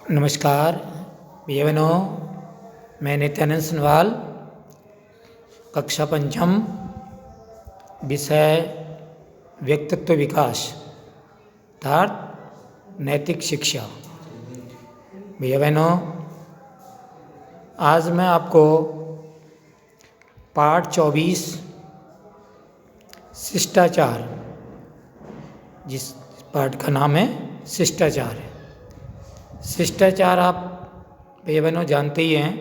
नमस्कार भैया बहनों, मैं नित्यानंद सनवाल, कक्षा पंचम, विषय व्यक्तित्व विकास अर्थात नैतिक शिक्षा। भैया बहनों, आज मैं आपको पाठ 24 शिष्टाचार, जिस पाठ का नाम है शिष्टाचार है। शिष्टाचार आप भैया बहनों जानते ही हैं,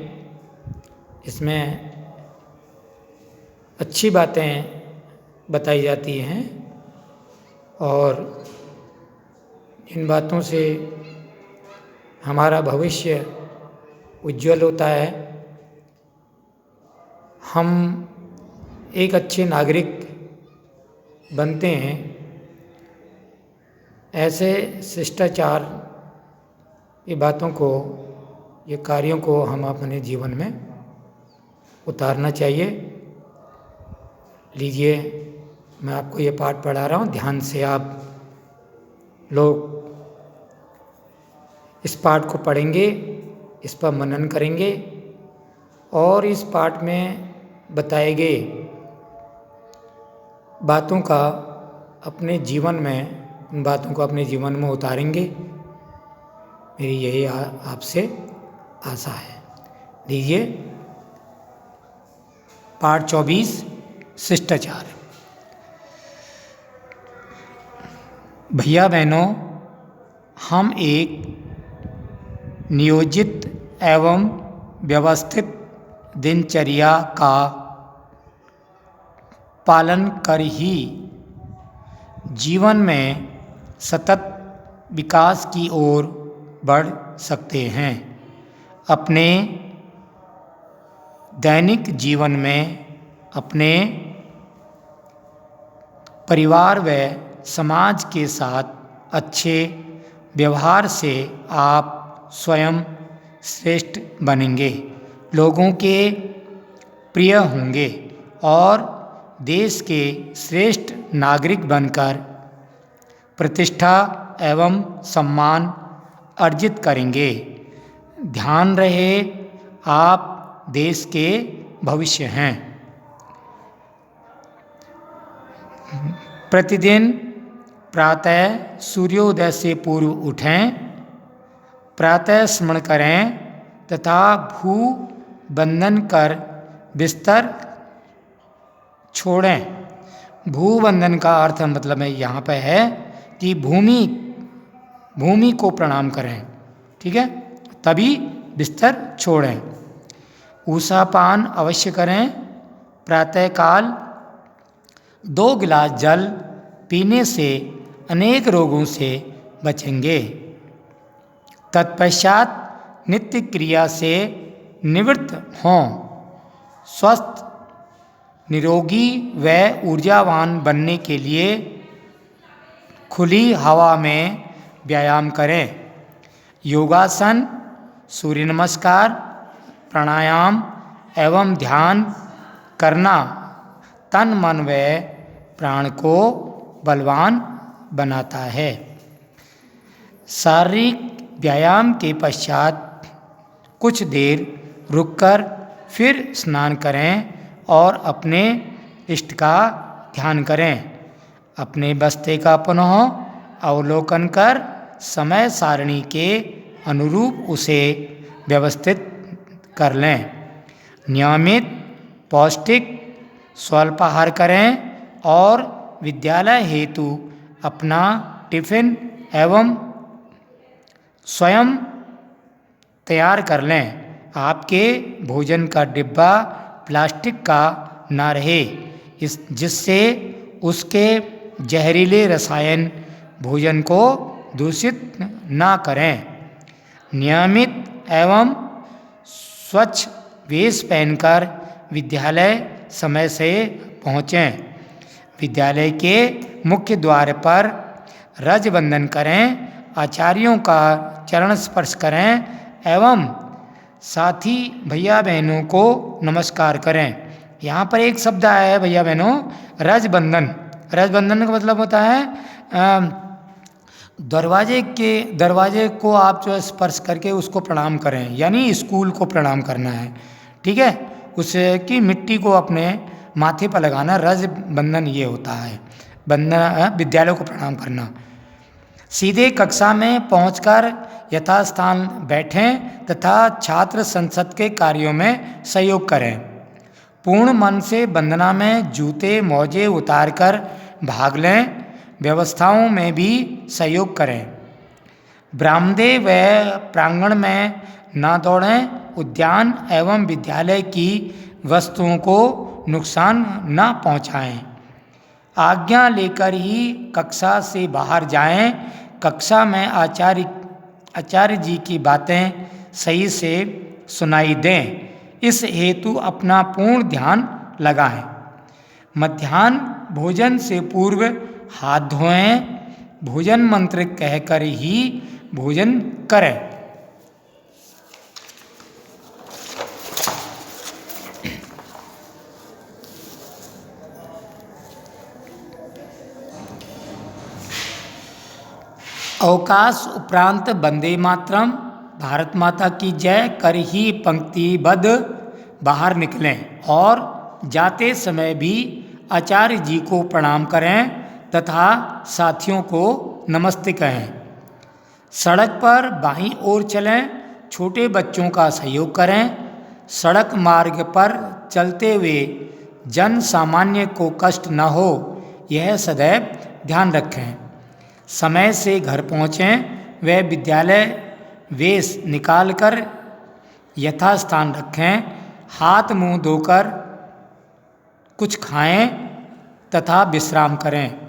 इसमें अच्छी बातें बताई जाती हैं और इन बातों से हमारा भविष्य उज्जवल होता है। हम एक अच्छे नागरिक बनते हैं। ऐसे शिष्टाचार ये बातों को, ये कार्यों को हम अपने जीवन में उतारना चाहिए। लीजिए, मैं आपको ये पाठ पढ़ा रहा हूँ, ध्यान से आप लोग इस पाठ को पढ़ेंगे, इस पर मनन करेंगे और इस पाठ में बताए गए बातों का अपने जीवन में, उन बातों को अपने जीवन में उतारेंगे। मेरी यही आपसे आशा है। लीजिए, पाठ 24 शिष्टाचार। भैया बहनों, हम एक नियोजित एवं व्यवस्थित दिनचर्या का पालन कर ही जीवन में सतत विकास की ओर बढ़ सकते हैं। अपने दैनिक जीवन में अपने परिवार व समाज के साथ अच्छे व्यवहार से आप स्वयं श्रेष्ठ बनेंगे, लोगों के प्रिय होंगे और देश के श्रेष्ठ नागरिक बनकर प्रतिष्ठा एवं सम्मान अर्जित करेंगे। ध्यान रहे, आप देश के भविष्य हैं। प्रतिदिन प्रातः सूर्योदय से पूर्व उठें, प्रातः स्मरण करें तथा भू बंधन कर बिस्तर छोड़ें। भू बंधन का अर्थ मतलब यहाँ पे है कि भूमि को प्रणाम करें, ठीक है, तभी बिस्तर छोड़ें। ऊषापान अवश्य करें। प्रातःकाल 2 गिलास जल पीने से अनेक रोगों से बचेंगे। तत्पश्चात नित्य क्रिया से निवृत्त हों। स्वस्थ, निरोगी व ऊर्जावान बनने के लिए खुली हवा में व्यायाम करें। योगासन, सूर्य नमस्कार, प्राणायाम एवं ध्यान करना तन मन व प्राण को बलवान बनाता है। शारीरिक व्यायाम के पश्चात कुछ देर रुककर फिर स्नान करें और अपने इष्ट का ध्यान करें। अपने बस्ते का पुनः अवलोकन कर समय सारणी के अनुरूप उसे व्यवस्थित कर लें। नियमित पौष्टिक स्वल्पाहार करें और विद्यालय हेतु अपना टिफिन एवं स्वयं तैयार कर लें। आपके भोजन का डिब्बा प्लास्टिक का ना रहे, जिससे उसके जहरीले रसायन भोजन को दूषित ना करें। नियमित एवं स्वच्छ वेश पहनकर विद्यालय समय से पहुँचें। विद्यालय के मुख्य द्वार पर रजबंधन करें, आचार्यों का चरण स्पर्श करें एवं साथी भैया बहनों को नमस्कार करें। यहाँ पर एक शब्द आया है भैया बहनों, रजबंधन। रजबंधन का मतलब होता है दरवाजे को आप जो है स्पर्श करके उसको प्रणाम करें, यानी स्कूल को प्रणाम करना है। ठीक है, उसकी मिट्टी को अपने माथे पर लगाना, रज बंधन ये होता है, बंधन विद्यालय को प्रणाम करना। सीधे कक्षा में पहुंचकर यथास्थान बैठें तथा छात्र संसद के कार्यों में सहयोग करें। पूर्ण मन से वंदना में जूते मोजे उतारकर भाग लें, व्यवस्थाओं में भी सहयोग करें। बरामदे व प्रांगण में न दौड़ें, उद्यान एवं विद्यालय की वस्तुओं को नुकसान न पहुंचाएं। आज्ञा लेकर ही कक्षा से बाहर जाएं, कक्षा में आचार्य जी की बातें सही से सुनाई दें, इस हेतु अपना पूर्ण ध्यान लगाएं। मध्याह्न भोजन से पूर्व हाथ धोएं, भोजन मंत्र कहकर ही भोजन करें। अवकाश उपरांत वंदे मातरम, भारत माता की जय कर ही पंक्तिबद्ध बाहर निकलें और जाते समय भी आचार्य जी को प्रणाम करें तथा साथियों को नमस्ते कहें। सड़क पर बाईं ओर चलें, छोटे बच्चों का सहयोग करें। सड़क मार्ग पर चलते हुए जन सामान्य को कष्ट न हो, यह सदैव ध्यान रखें। समय से घर पहुँचें, व विद्यालय वेश निकालकर यथास्थान रखें। हाथ मुंह धोकर कुछ खाएं तथा विश्राम करें।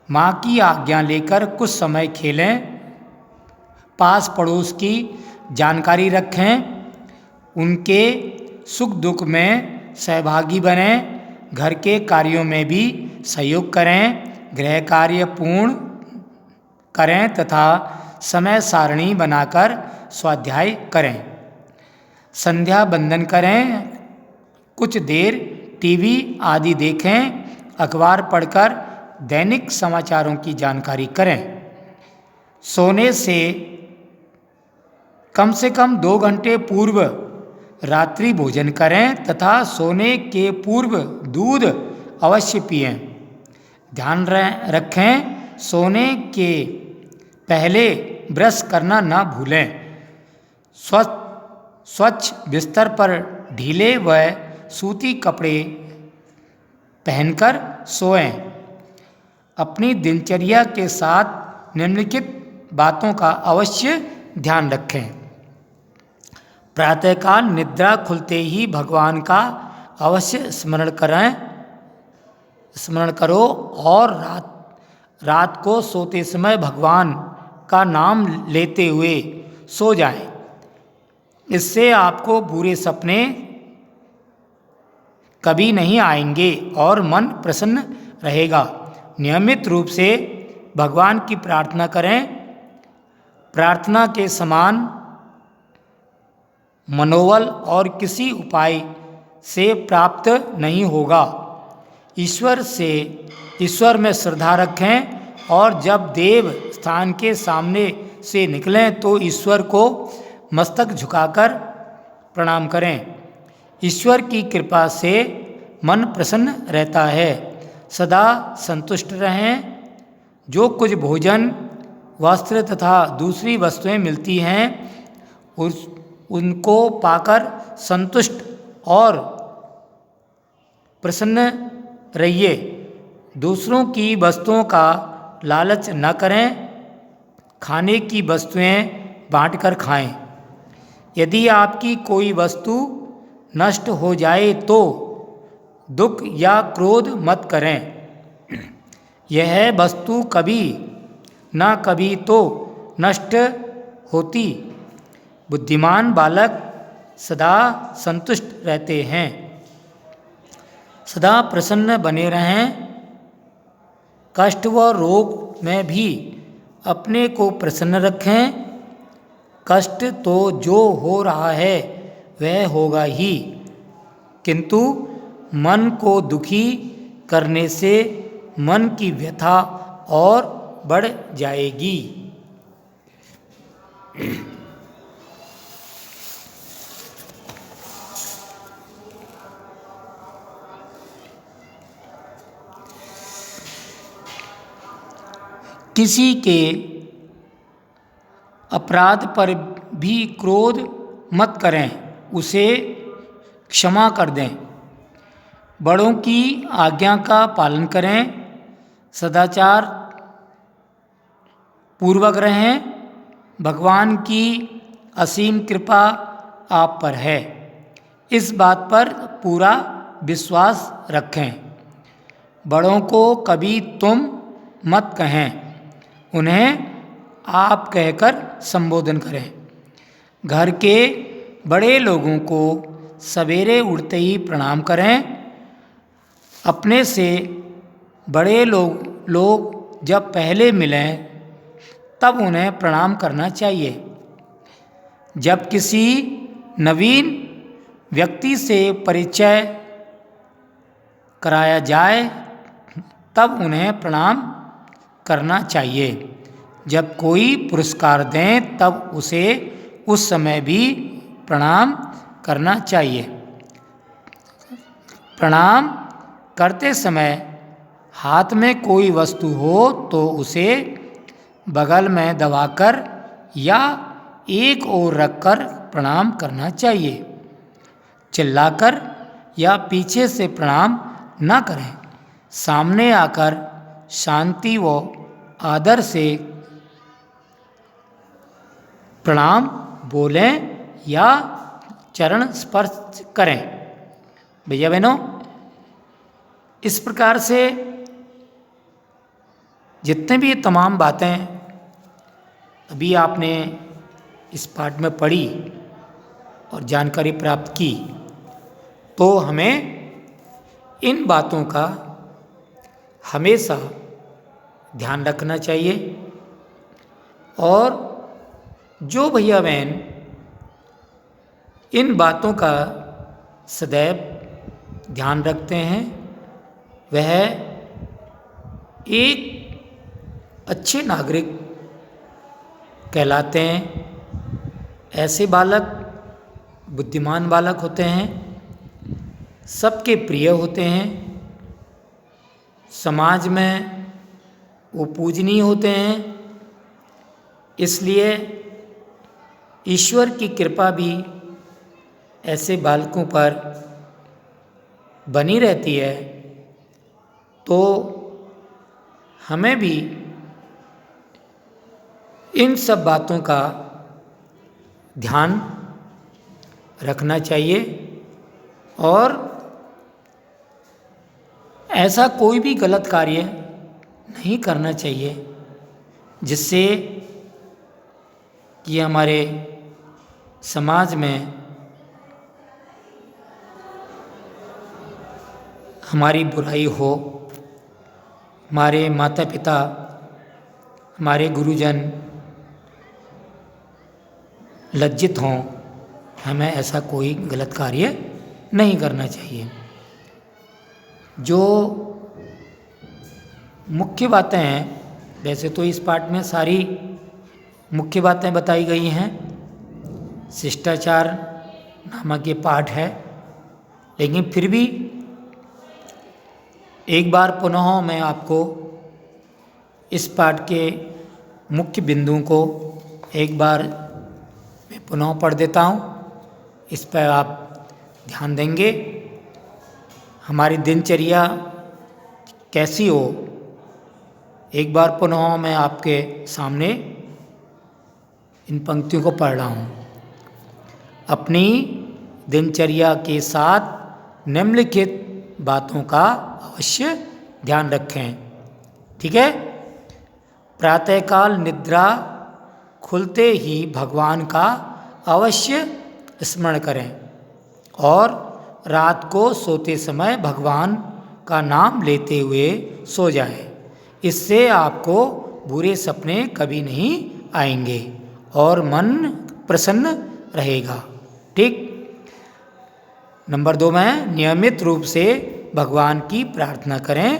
माँ की आज्ञा लेकर कुछ समय खेलें। पास पड़ोस की जानकारी रखें, उनके सुख दुख में सहभागी बनें। घर के कार्यों में भी सहयोग करें। गृह कार्य पूर्ण करें तथा समय सारणी बनाकर स्वाध्याय करें। संध्या बंदन करें, कुछ देर टीवी आदि देखें। अखबार पढ़कर दैनिक समाचारों की जानकारी करें। सोने से कम 2 घंटे पूर्व रात्रि भोजन करें तथा सोने के पूर्व दूध अवश्य पिएं। ध्यान रखें, सोने के पहले ब्रश करना न भूलें। स्वच्छ बिस्तर पर ढीले व सूती कपड़े पहनकर सोएं। अपनी दिनचर्या के साथ निम्नलिखित बातों का अवश्य ध्यान रखें। प्रातःकाल निद्रा खुलते ही भगवान का अवश्य स्मरण करो और रात को सोते समय भगवान का नाम लेते हुए सो जाएं। इससे आपको बुरे सपने कभी नहीं आएंगे और मन प्रसन्न रहेगा। नियमित रूप से भगवान की प्रार्थना करें। प्रार्थना के समान मनोबल और किसी उपाय से प्राप्त नहीं होगा। ईश्वर में श्रद्धा रखें और जब देव स्थान के सामने से निकलें तो ईश्वर को मस्तक झुकाकर प्रणाम करें। ईश्वर की कृपा से मन प्रसन्न रहता है। सदा संतुष्ट रहें। जो कुछ भोजन, वस्त्र तथा दूसरी वस्तुएं मिलती हैं उनको पाकर संतुष्ट और प्रसन्न रहिए। दूसरों की वस्तुओं का लालच न करें। खाने की वस्तुएं बांटकर खाएं। यदि आपकी कोई वस्तु नष्ट हो जाए तो दुख या क्रोध मत करें। यह वस्तु कभी न कभी तो नष्ट होती। बुद्धिमान बालक सदा संतुष्ट रहते हैं। सदा प्रसन्न बने रहें। कष्ट व रोग में भी अपने को प्रसन्न रखें। कष्ट तो जो हो रहा है वह होगा ही, किंतु मन को दुखी करने से मन की व्यथा और बढ़ जाएगी। किसी के अपराध पर भी क्रोध मत करें, उसे क्षमा कर दें। बड़ों की आज्ञा का पालन करें, सदाचार पूर्वक रहें। भगवान की असीम कृपा आप पर है, इस बात पर पूरा विश्वास रखें। बड़ों को कभी तुम मत कहें, उन्हें आप कहकर संबोधन करें। घर के बड़े लोगों को सवेरे उठते ही प्रणाम करें। अपने से बड़े लोग जब पहले मिलें तब उन्हें प्रणाम करना चाहिए। जब किसी नवीन व्यक्ति से परिचय कराया जाए तब उन्हें प्रणाम करना चाहिए। जब कोई पुरस्कार दें तब उसे उस समय भी प्रणाम करना चाहिए। प्रणाम करते समय हाथ में कोई वस्तु हो तो उसे बगल में दबाकर या एक ओर रखकर प्रणाम करना चाहिए। चिल्लाकर या पीछे से प्रणाम न करें। सामने आकर शांति व आदर से प्रणाम बोलें या चरण स्पर्श करें। भैया बहनों, इस प्रकार से जितने भी ये तमाम बातें अभी आपने इस पाठ में पढ़ी और जानकारी प्राप्त की, तो हमें इन बातों का हमेशा ध्यान रखना चाहिए। और जो भैया बहन इन बातों का सदैव ध्यान रखते हैं वह एक अच्छे नागरिक कहलाते हैं। ऐसे बालक बुद्धिमान बालक होते हैं, सबके प्रिय होते हैं, समाज में वो पूजनीय होते हैं। इसलिए ईश्वर की कृपा भी ऐसे बालकों पर बनी रहती है। तो हमें भी इन सब बातों का ध्यान रखना चाहिए और ऐसा कोई भी गलत कार्य नहीं करना चाहिए जिससे कि हमारे समाज में हमारी बुराई हो। हमारे माता पिता, हमारे गुरुजन लज्जित हों। हमें ऐसा कोई गलत कार्य नहीं करना चाहिए। जो मुख्य बातें हैं, वैसे तो इस पाठ में सारी मुख्य बातें बताई गई हैं, शिष्टाचार नामक ये पाठ है, लेकिन फिर भी एक बार पुनः मैं आपको इस पाठ के मुख्य बिंदुओं को एक बार मैं पुनः पढ़ देता हूँ। इस पर आप ध्यान देंगे। हमारी दिनचर्या कैसी हो, एक बार पुनः मैं आपके सामने इन पंक्तियों को पढ़ रहा हूँ। अपनी दिनचर्या के साथ निम्नलिखित बातों का अवश्य ध्यान रखें। ठीक है? प्रातःकाल निद्रा खुलते ही भगवान का अवश्य स्मरण करें और रात को सोते समय भगवान का नाम लेते हुए सो जाएं। इससे आपको बुरे सपने कभी नहीं आएंगे और मन प्रसन्न रहेगा। ठीक? नंबर 2 में नियमित रूप से भगवान की प्रार्थना करें।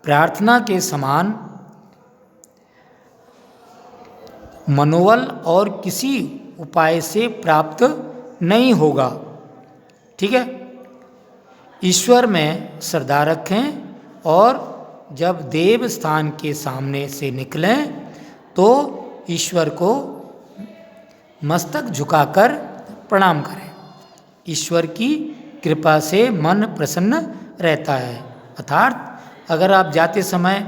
प्रार्थना के समान मनोबल और किसी उपाय से प्राप्त नहीं होगा। ठीक है, ईश्वर में श्रद्धा रखें और जब देव स्थान के सामने से निकलें तो ईश्वर को मस्तक झुकाकर प्रणाम करें। ईश्वर की कृपा से मन प्रसन्न रहता है। अर्थात अगर आप जाते समय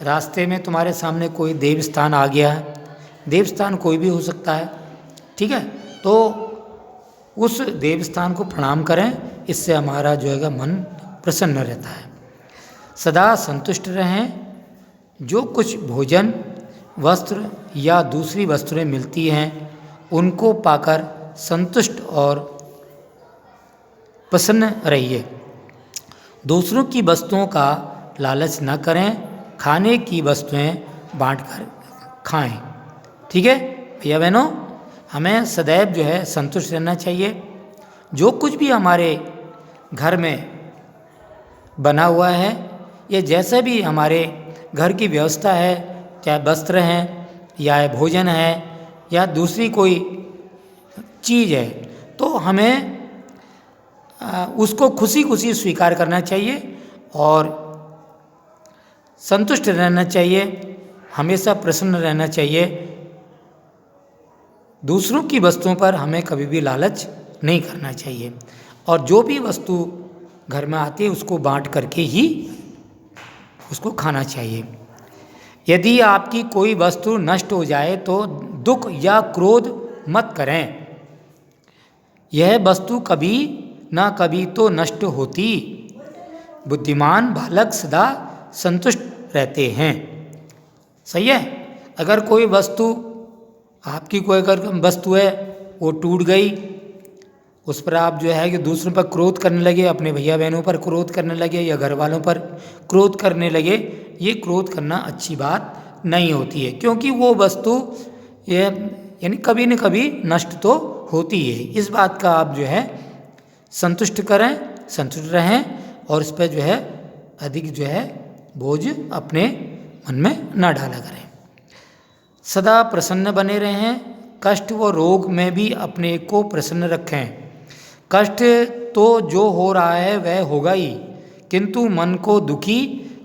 रास्ते में तुम्हारे सामने कोई देव स्थान आ गया है, देव स्थान कोई भी हो सकता है, ठीक है, तो उस देव स्थान को प्रणाम करें। इससे हमारा जो है मन प्रसन्न रहता है। सदा संतुष्ट रहें। जो कुछ भोजन, वस्त्र या दूसरी वस्तुएं मिलती हैं उनको पाकर संतुष्ट और प्रसन्न रहिए। दूसरों की वस्तुओं का लालच न करें। खाने की वस्तुएं बांटकर खाएं। ठीक है भैया बहनों, हमें सदैव जो है संतुष्ट रहना चाहिए। जो कुछ भी हमारे घर में बना हुआ है या जैसे भी हमारे घर की व्यवस्था है, चाहे वस्त्र हैं या भोजन है या दूसरी कोई चीज़ है, तो हमें उसको खुशी खुशी स्वीकार करना चाहिए और संतुष्ट रहना चाहिए, हमेशा प्रसन्न रहना चाहिए। दूसरों की वस्तुओं पर हमें कभी भी लालच नहीं करना चाहिए और जो भी वस्तु घर में आती है उसको बांट करके ही उसको खाना चाहिए। यदि आपकी कोई वस्तु नष्ट हो जाए तो दुख या क्रोध मत करें। यह वस्तु कभी ना कभी तो नष्ट होती। बुद्धिमान बालक सदा संतुष्ट रहते हैं। सही है। अगर कोई वस्तु आपकी कोई अगर वस्तु है वो टूट गई, उस पर आप जो है कि दूसरों पर क्रोध करने लगे, अपने भैया बहनों पर क्रोध करने लगे या घर वालों पर क्रोध करने लगे, ये क्रोध करना अच्छी बात नहीं होती है, क्योंकि वो वस्तु ये यानी कभी न कभी नष्ट तो होती है। इस बात का आप जो है संतुष्ट करें, संतुष्ट रहें और इस पर जो है अधिक जो है बोझ अपने मन में न डाला करें। सदा प्रसन्न बने रहें। कष्ट व रोग में भी अपने को प्रसन्न रखें। कष्ट तो जो हो रहा है वह होगा ही, किंतु मन को दुखी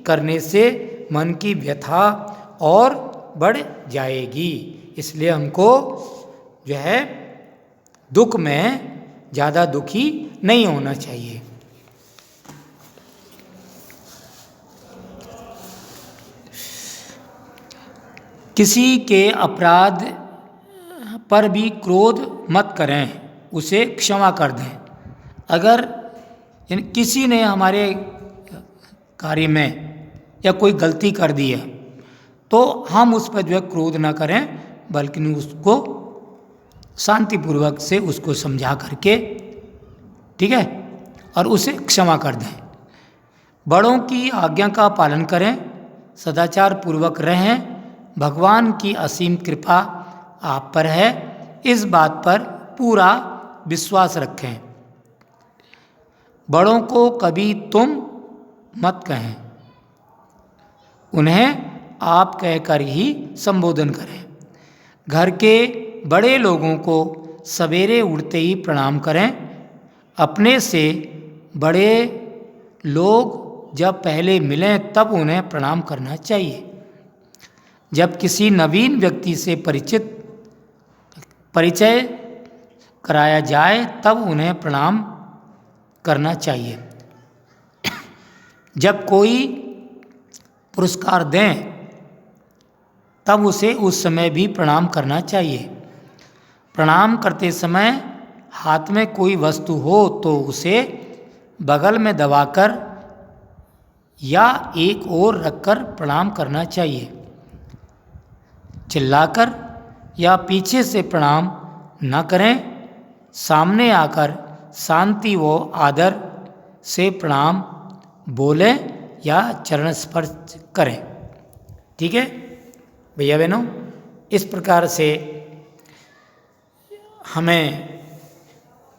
करने से मन की व्यथा और बढ़ जाएगी। इसलिए हमको जो है दुख में ज़्यादा दुखी नहीं होना चाहिए। किसी के अपराध पर भी क्रोध मत करें, उसे क्षमा कर दें। अगर किसी ने हमारे कार्य में या कोई गलती कर दी है तो हम उस पर जो है क्रोध ना करें, बल्कि उसको शांतिपूर्वक से उसको समझा करके, ठीक है, और उसे क्षमा कर दें। बड़ों की आज्ञा का पालन करें, सदाचार पूर्वक रहें। भगवान की असीम कृपा आप पर है, इस बात पर पूरा विश्वास रखें। बड़ों को कभी तुम मत कहें, उन्हें आप कहकर ही संबोधन करें। घर के बड़े लोगों को सवेरे उठते ही प्रणाम करें। अपने से बड़े लोग जब पहले मिलें तब उन्हें प्रणाम करना चाहिए। जब किसी नवीन व्यक्ति से परिचय कराया जाए तब उन्हें प्रणाम करना चाहिए। जब कोई पुरस्कार दें तब उसे उस समय भी प्रणाम करना चाहिए। प्रणाम करते समय हाथ में कोई वस्तु हो तो उसे बगल में दबाकर या एक ओर रखकर प्रणाम करना चाहिए। चिल्लाकर या पीछे से प्रणाम न करें। सामने आकर शांति व आदर से प्रणाम बोलें या चरण स्पर्श करें। ठीक है भैया बहनों, इस प्रकार से हमें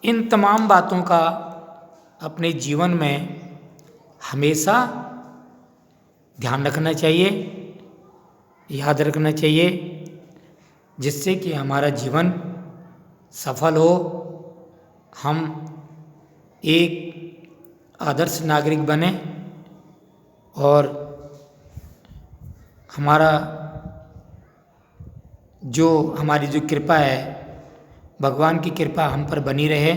इन तमाम बातों का अपने जीवन में हमेशा ध्यान रखना चाहिए, याद रखना चाहिए। जिससे कि हमारा जीवन सफल हो, हम एक आदर्श नागरिक बने और हमारी जो कृपा है, भगवान की कृपा हम पर बनी रहे।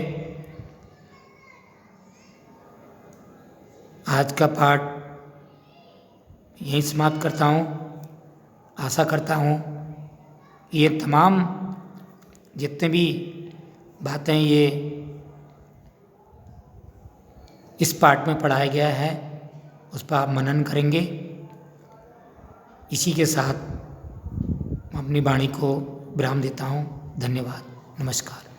आज का पाठ यहीं समाप्त करता हूँ। आशा करता हूँ ये तमाम जितने भी बातें ये इस पाठ में पढ़ाया गया है उस पर आप मनन करेंगे। इसी के साथ अपनी वाणी को विराम देता हूँ। धन्यवाद। नमस्कार।